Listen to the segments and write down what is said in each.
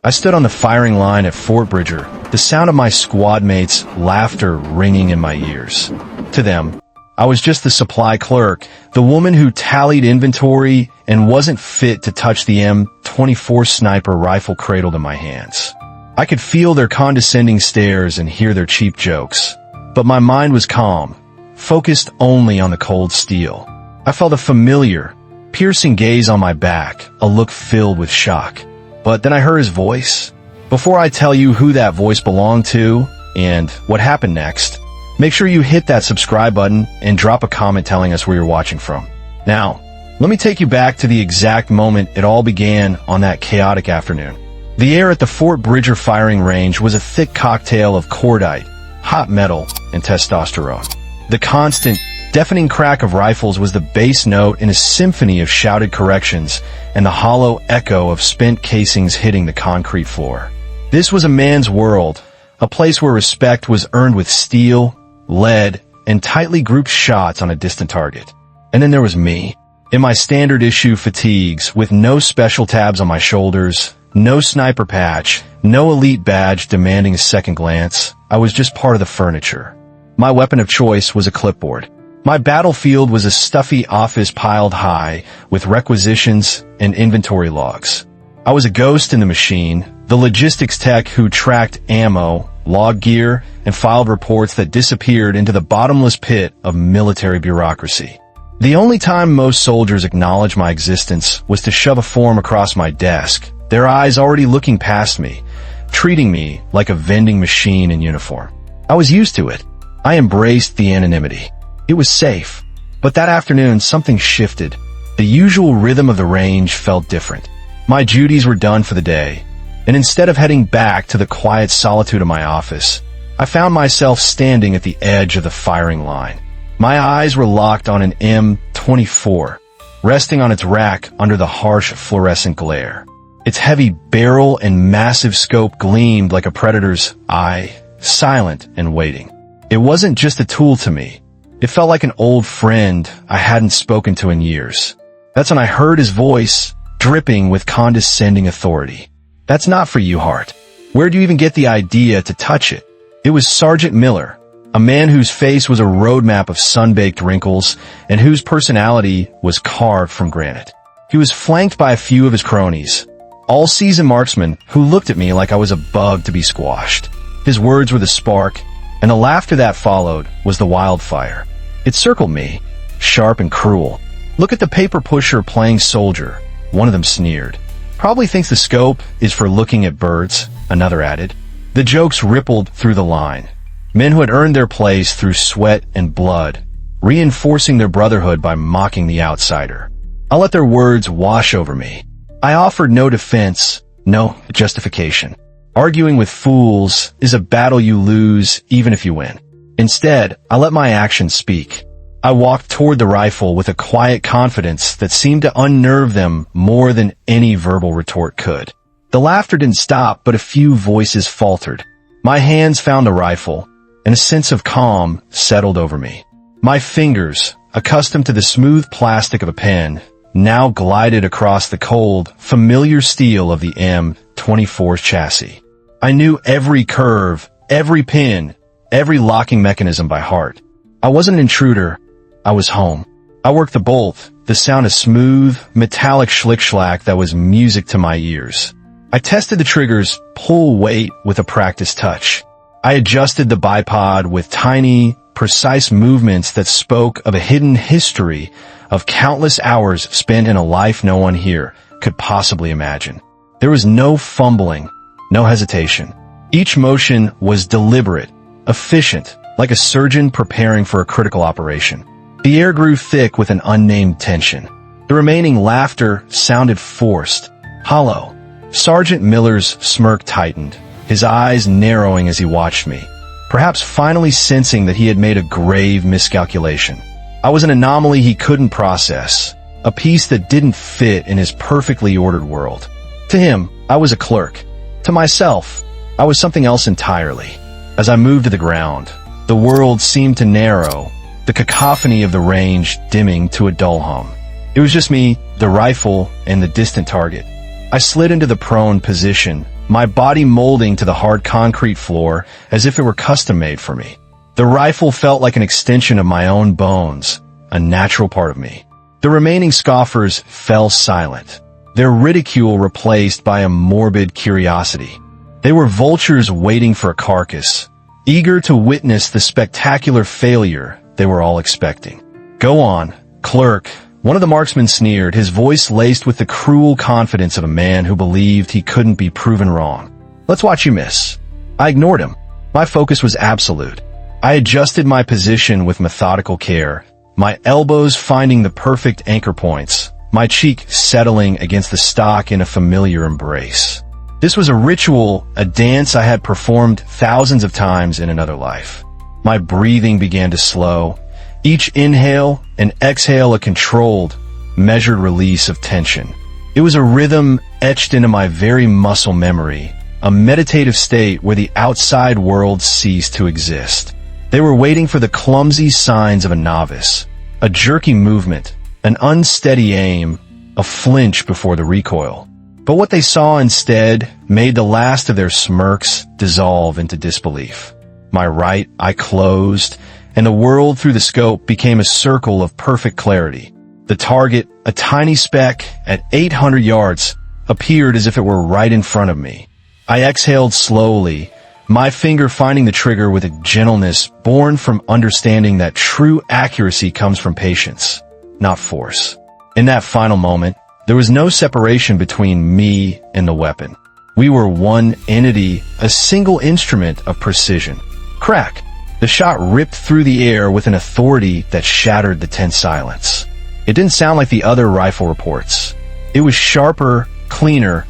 I stood on the firing line at Fort Bridger, the sound of my squad mates' laughter ringing in my ears. To them, I was just the supply clerk, the woman who tallied inventory and wasn't fit to touch the M24 sniper rifle cradled in my hands. I could feel their condescending stares and hear their cheap jokes, but my mind was calm, focused only on the cold steel. I felt a familiar, piercing gaze on my back, a look filled with shock. But then I heard his voice. Before I tell you who that voice belonged to and what happened next, make sure you hit that subscribe button and drop a comment telling us where you're watching from. Now, let me take you back to the exact moment it all began on that chaotic afternoon. The air at the Fort Bridger firing range was a thick cocktail of cordite, hot metal, and testosterone. The constant, deafening crack of rifles was the bass note in a symphony of shouted corrections and the hollow echo of spent casings hitting the concrete floor. This was a man's world, a place where respect was earned with steel, lead, and tightly grouped shots on a distant target. And then there was me, in my standard issue fatigues, with no special tabs on my shoulders, no sniper patch, no elite badge demanding a second glance. I was just part of the furniture. My weapon of choice was a clipboard. My battlefield was a stuffy office piled high with requisitions and inventory logs. I was a ghost in the machine, the logistics tech who tracked ammo, logged gear, and filed reports that disappeared into the bottomless pit of military bureaucracy. The only time most soldiers acknowledged my existence was to shove a form across my desk, their eyes already looking past me, treating me like a vending machine in uniform. I was used to it. I embraced the anonymity. It was safe, but that afternoon something shifted. The usual rhythm of the range felt different. My duties were done for the day, and instead of heading back to the quiet solitude of my office, I found myself standing at the edge of the firing line. My eyes were locked on an M24, resting on its rack under the harsh fluorescent glare. Its heavy barrel and massive scope gleamed like a predator's eye, silent and waiting. It wasn't just a tool to me. It felt like an old friend I hadn't spoken to in years. That's when I heard his voice, dripping with condescending authority. "That's not for you, Hart. Where'd you even get the idea to touch it?" It was Sergeant Miller, a man whose face was a roadmap of sun-baked wrinkles and whose personality was carved from granite. He was flanked by a few of his cronies, all-seasoned marksmen who looked at me like I was a bug to be squashed. His words were the spark, and the laughter that followed was the wildfire. It circled me, sharp and cruel. "Look at the paper pusher playing soldier," one of them sneered. "Probably thinks the scope is for looking at birds," another added. The jokes rippled through the line. Men who had earned their place through sweat and blood, reinforcing their brotherhood by mocking the outsider. I let their words wash over me. I offered no defense, no justification. Arguing with fools is a battle you lose even if you win. Instead, I let my actions speak. I walked toward the rifle with a quiet confidence that seemed to unnerve them more than any verbal retort could. The laughter didn't stop, but a few voices faltered. My hands found the rifle, and a sense of calm settled over me. My fingers, accustomed to the smooth plastic of a pen, now glided across the cold, familiar steel of the M24's chassis. I knew every curve, every pin, every locking mechanism by heart. I wasn't an intruder. I was home. I worked the bolt, the sound of smooth, metallic schlick-schlack that was music to my ears. I tested the trigger's pull weight with a practiced touch. I adjusted the bipod with tiny, precise movements that spoke of a hidden history of countless hours spent in a life no one here could possibly imagine. There was no fumbling, no hesitation. Each motion was deliberate, efficient, like a surgeon preparing for a critical operation. The air grew thick with an unnamed tension. The remaining laughter sounded forced, hollow. Sergeant Miller's smirk tightened, his eyes narrowing as he watched me, perhaps finally sensing that he had made a grave miscalculation. I was an anomaly he couldn't process, a piece that didn't fit in his perfectly ordered world. To him, I was a clerk. To myself, I was something else entirely. As I moved to the ground, the world seemed to narrow, the cacophony of the range dimming to a dull hum. It was just me, the rifle, and the distant target. I slid into the prone position, my body molding to the hard concrete floor as if it were custom-made for me. The rifle felt like an extension of my own bones, a natural part of me. The remaining scoffers fell silent, their ridicule replaced by a morbid curiosity. They were vultures waiting for a carcass, eager to witness the spectacular failure they were all expecting. "Go on, clerk," one of the marksmen sneered, his voice laced with the cruel confidence of a man who believed he couldn't be proven wrong. "Let's watch you miss." I ignored him. My focus was absolute. I adjusted my position with methodical care, my elbows finding the perfect anchor points, my cheek settling against the stock in a familiar embrace. This was a ritual, a dance I had performed thousands of times in another life. My breathing began to slow, each inhale and exhale a controlled, measured release of tension. It was a rhythm etched into my very muscle memory, a meditative state where the outside world ceased to exist. They were waiting for the clumsy signs of a novice, a jerky movement, an unsteady aim, a flinch before the recoil. But what they saw instead made the last of their smirks dissolve into disbelief. My right eye closed, and the world through the scope became a circle of perfect clarity. The target, a tiny speck at 800 yards, appeared as if it were right in front of me. I exhaled slowly, my finger finding the trigger with a gentleness born from understanding that true accuracy comes from patience, not force. In that final moment, there was no separation between me and the weapon. We were one entity, a single instrument of precision. Crack! The shot ripped through the air with an authority that shattered the tense silence. It didn't sound like the other rifle reports. It was sharper, cleaner,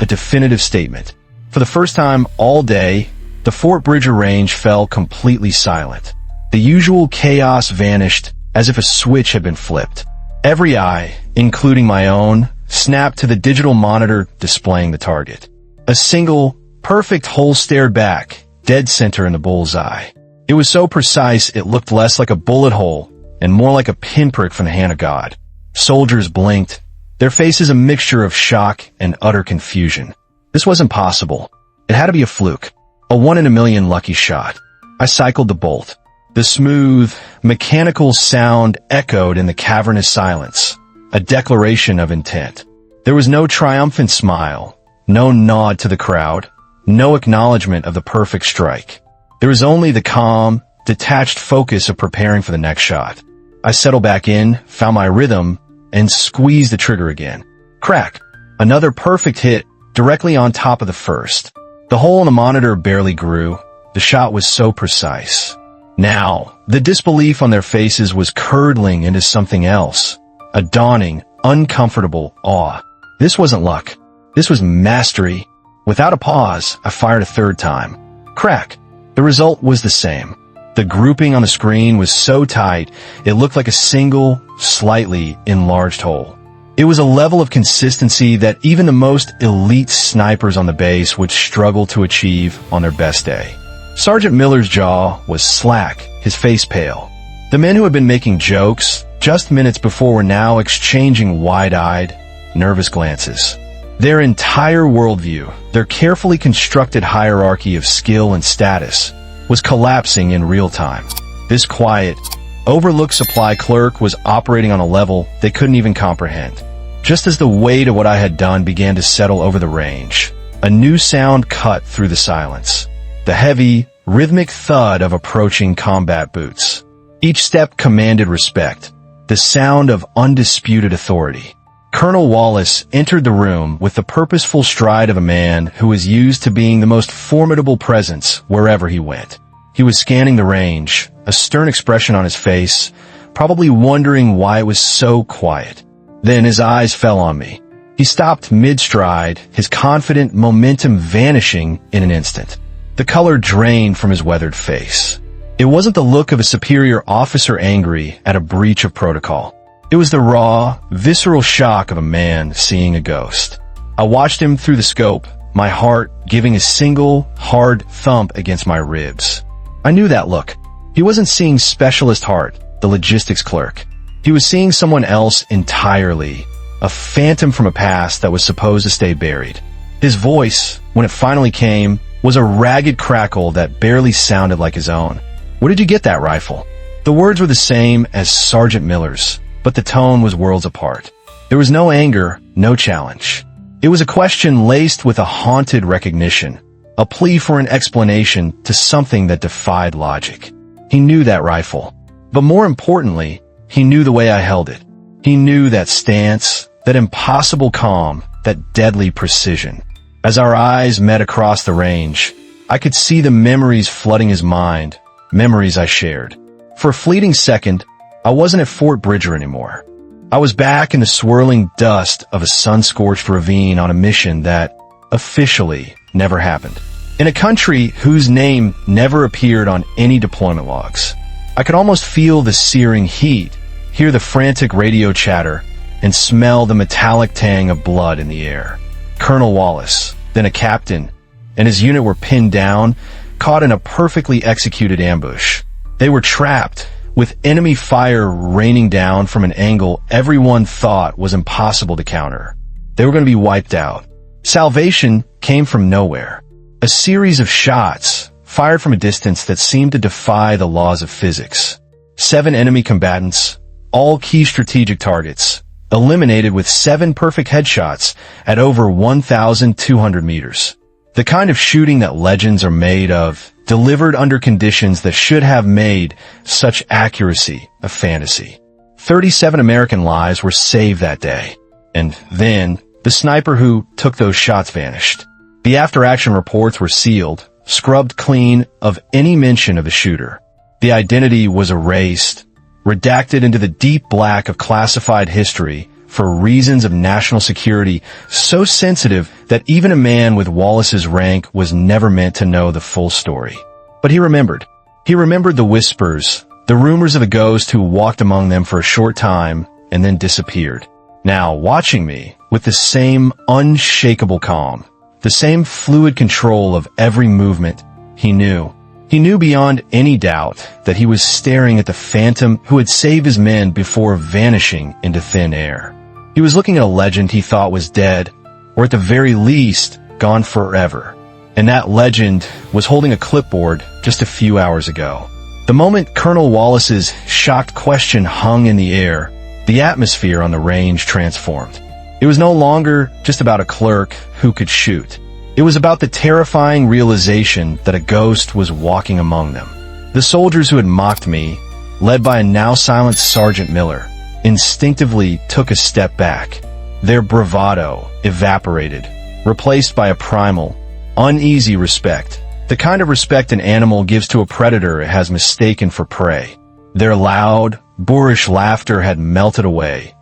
a definitive statement. For the first time all day, the Fort Bridger range fell completely silent. The usual chaos vanished as if a switch had been flipped. Every eye, including my own, snapped to the digital monitor displaying the target. A single, perfect hole stared back, dead center in the bull's eye. It was so precise it looked less like a bullet hole and more like a pinprick from the hand of God. Soldiers blinked, their faces a mixture of shock and utter confusion. This wasn't possible. It had to be a fluke, a 1 in a million lucky shot. I cycled the bolt. The smooth, mechanical sound echoed in the cavernous silence, a declaration of intent. There was no triumphant smile, no nod to the crowd, no acknowledgement of the perfect strike. There was only the calm, detached focus of preparing for the next shot. I settled back in, found my rhythm, and squeezed the trigger again. Crack! Another perfect hit, directly on top of the first. The hole in the monitor barely grew. The shot was so precise. Now, the disbelief on their faces was curdling into something else. A dawning, uncomfortable awe. This wasn't luck. This was mastery. Without a pause, I fired a third time. Crack! The result was the same. The grouping on the screen was so tight, it looked like a single, slightly enlarged hole. It was a level of consistency that even the most elite snipers on the base would struggle to achieve on their best day. Sergeant Miller's jaw was slack, his face pale. The men who had been making jokes just minutes before were now exchanging wide-eyed, nervous glances. Their entire worldview, their carefully constructed hierarchy of skill and status, was collapsing in real time. This quiet, overlooked supply clerk was operating on a level they couldn't even comprehend. Just as the weight of what I had done began to settle over the range, a new sound cut through the silence. The heavy, rhythmic thud of approaching combat boots. Each step commanded respect, the sound of undisputed authority. Colonel Wallace entered the room with the purposeful stride of a man who was used to being the most formidable presence wherever he went. He was scanning the range, a stern expression on his face, probably wondering why it was so quiet. Then his eyes fell on me. He stopped mid-stride, his confident momentum vanishing in an instant. The color drained from his weathered face. It wasn't the look of a superior officer angry at a breach of protocol. It was the raw, visceral shock of a man seeing a ghost. I watched him through the scope, my heart giving a single, hard thump against my ribs. I knew that look. He wasn't seeing Specialist Hart, the logistics clerk. He was seeing someone else entirely, a phantom from a past that was supposed to stay buried. His voice, when it finally came, was a ragged crackle that barely sounded like his own. "Where did you get that rifle?" The words were the same as Sergeant Miller's, but the tone was worlds apart. There was no anger, no challenge. It was a question laced with a haunted recognition, a plea for an explanation to something that defied logic. He knew that rifle, but more importantly, he knew the way I held it. He knew that stance, that impossible calm, that deadly precision. As our eyes met across the range, I could see the memories flooding his mind, memories I shared. For a fleeting second, I wasn't at Fort Bridger anymore. I was back in the swirling dust of a sun-scorched ravine on a mission that, officially, never happened. In a country whose name never appeared on any deployment logs. I could almost feel the searing heat, hear the frantic radio chatter, and smell the metallic tang of blood in the air. Colonel Wallace, then a captain, and his unit were pinned down, caught in a perfectly executed ambush. They were trapped, with enemy fire raining down from an angle everyone thought was impossible to counter. They were going to be wiped out. Salvation came from nowhere. A series of shots, fired from a distance that seemed to defy the laws of physics. 7 enemy combatants, all key strategic targets, eliminated with 7 perfect headshots at over 1,200 meters. The kind of shooting that legends are made of, delivered under conditions that should have made such accuracy a fantasy. 37 American lives were saved that day. And then, the sniper who took those shots vanished. The after-action reports were sealed, scrubbed clean of any mention of the shooter. The identity was erased, redacted into the deep black of classified history for reasons of national security so sensitive that even a man with Wallace's rank was never meant to know the full story. But he remembered. He remembered the whispers, the rumors of a ghost who walked among them for a short time and then disappeared. Now, watching me, with the same unshakable calm, the same fluid control of every movement, he knew. He knew beyond any doubt that he was staring at the phantom who had saved his men before vanishing into thin air. He was looking at a legend he thought was dead, or at the very least, gone forever. And that legend was holding a clipboard just a few hours ago. The moment Colonel Wallace's shocked question hung in the air, the atmosphere on the range transformed. It was no longer just about a clerk who could shoot. It was about the terrifying realization that a ghost was walking among them. The soldiers who had mocked me, led by a now silent Sergeant Miller, instinctively took a step back. Their bravado evaporated, replaced by a primal, uneasy respect, the kind of respect an animal gives to a predator it has mistaken for prey. Their loud, boorish laughter had melted away,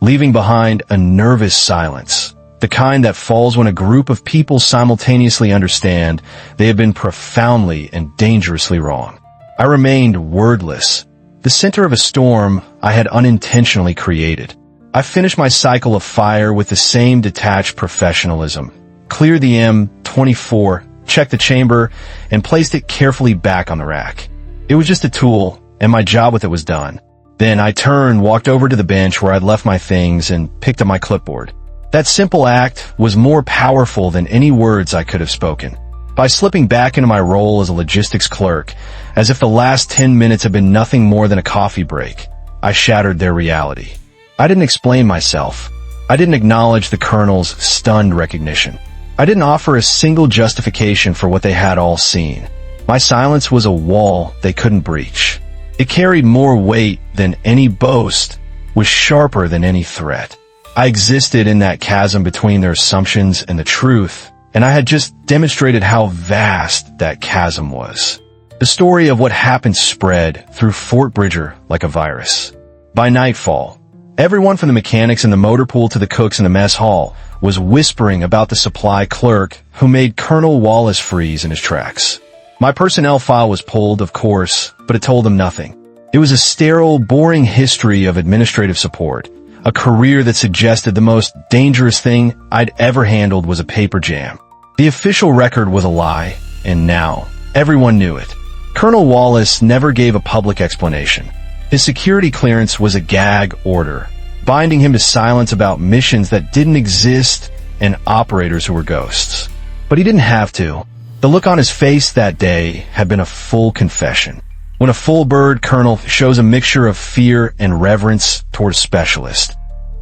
leaving behind a nervous silence, the kind that falls when a group of people simultaneously understand they have been profoundly and dangerously wrong. I remained wordless, the center of a storm I had unintentionally created. I finished my cycle of fire with the same detached professionalism, cleared the M24, checked the chamber, and placed it carefully back on the rack. It was just a tool, and my job with it was done. Then I turned, walked over to the bench where I'd left my things, and picked up my clipboard. That simple act was more powerful than any words I could have spoken. By slipping back into my role as a logistics clerk, as if the last 10 minutes had been nothing more than a coffee break, I shattered their reality. I didn't explain myself. I didn't acknowledge the colonel's stunned recognition. I didn't offer a single justification for what they had all seen. My silence was a wall they couldn't breach. It carried more weight than any boast, was sharper than any threat. I existed in that chasm between their assumptions and the truth, and I had just demonstrated how vast that chasm was. The story of what happened spread through Fort Bridger like a virus. By nightfall, everyone from the mechanics in the motor pool to the cooks in the mess hall was whispering about the supply clerk who made Colonel Wallace freeze in his tracks. My personnel file was pulled, of course, but it told them nothing. It was a sterile, boring history of administrative support, a career that suggested the most dangerous thing I'd ever handled was a paper jam. The official record was a lie, and now everyone knew it. Colonel Wallace never gave a public explanation. His security clearance was a gag order, binding him to silence about missions that didn't exist and operators who were ghosts. But he didn't have to. The look on his face that day had been a full confession. When a full bird colonel shows a mixture of fear and reverence towards specialists,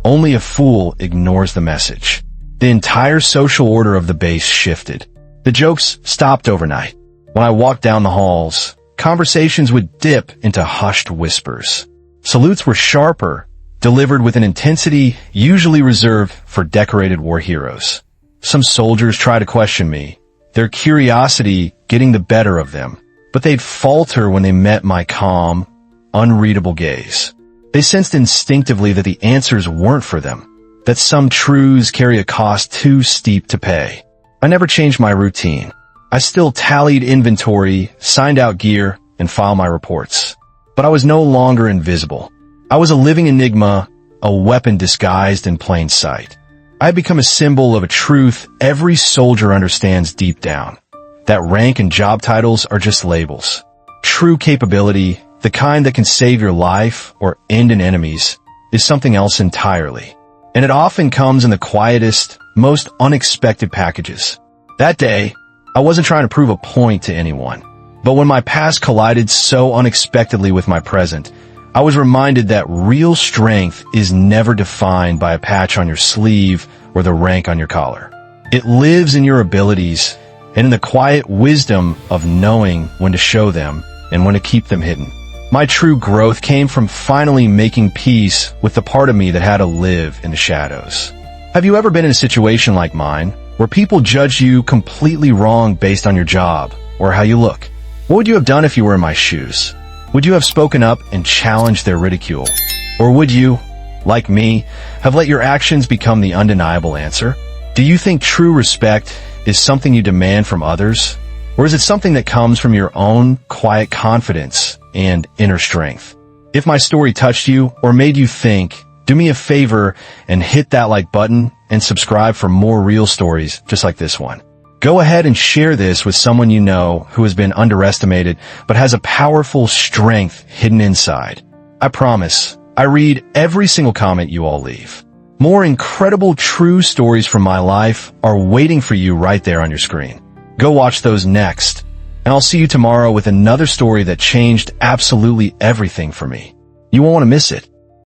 only a fool ignores the message. The entire social order of the base shifted. The jokes stopped overnight. When I walked down the halls, conversations would dip into hushed whispers. Salutes were sharper, delivered with an intensity usually reserved for decorated war heroes. Some soldiers tried to question me, their curiosity getting the better of them, but they'd falter when they met my calm, unreadable gaze. They sensed instinctively that the answers weren't for them, that some truths carry a cost too steep to pay. I never changed my routine. I still tallied inventory, signed out gear, and filed my reports. But I was no longer invisible. I was a living enigma, a weapon disguised in plain sight. I had become a symbol of a truth every soldier understands deep down, that rank and job titles are just labels. True capability, the kind that can save your life or end an enemy's, is something else entirely. And it often comes in the quietest, most unexpected packages. That day, I wasn't trying to prove a point to anyone. But when my past collided so unexpectedly with my present, I was reminded that real strength is never defined by a patch on your sleeve or the rank on your collar. It lives in your abilities and in the quiet wisdom of knowing when to show them and when to keep them hidden. My true growth came from finally making peace with the part of me that had to live in the shadows. Have you ever been in a situation like mine, where people judge you completely wrong based on your job or how you look? What would you have done if you were in my shoes? Would you have spoken up and challenged their ridicule? Or would you, like me, have let your actions become the undeniable answer? Do you think true respect is something you demand from others? Or is it something that comes from your own quiet confidence and inner strength? If my story touched you or made you think, do me a favor and hit that like button and subscribe for more real stories just like this one. Go ahead and share this with someone you know who has been underestimated but has a powerful strength hidden inside. I promise, I read every single comment you all leave. More incredible true stories from my life are waiting for you right there on your screen. Go watch those next, and I'll see you tomorrow with another story that changed absolutely everything for me. You won't want to miss it.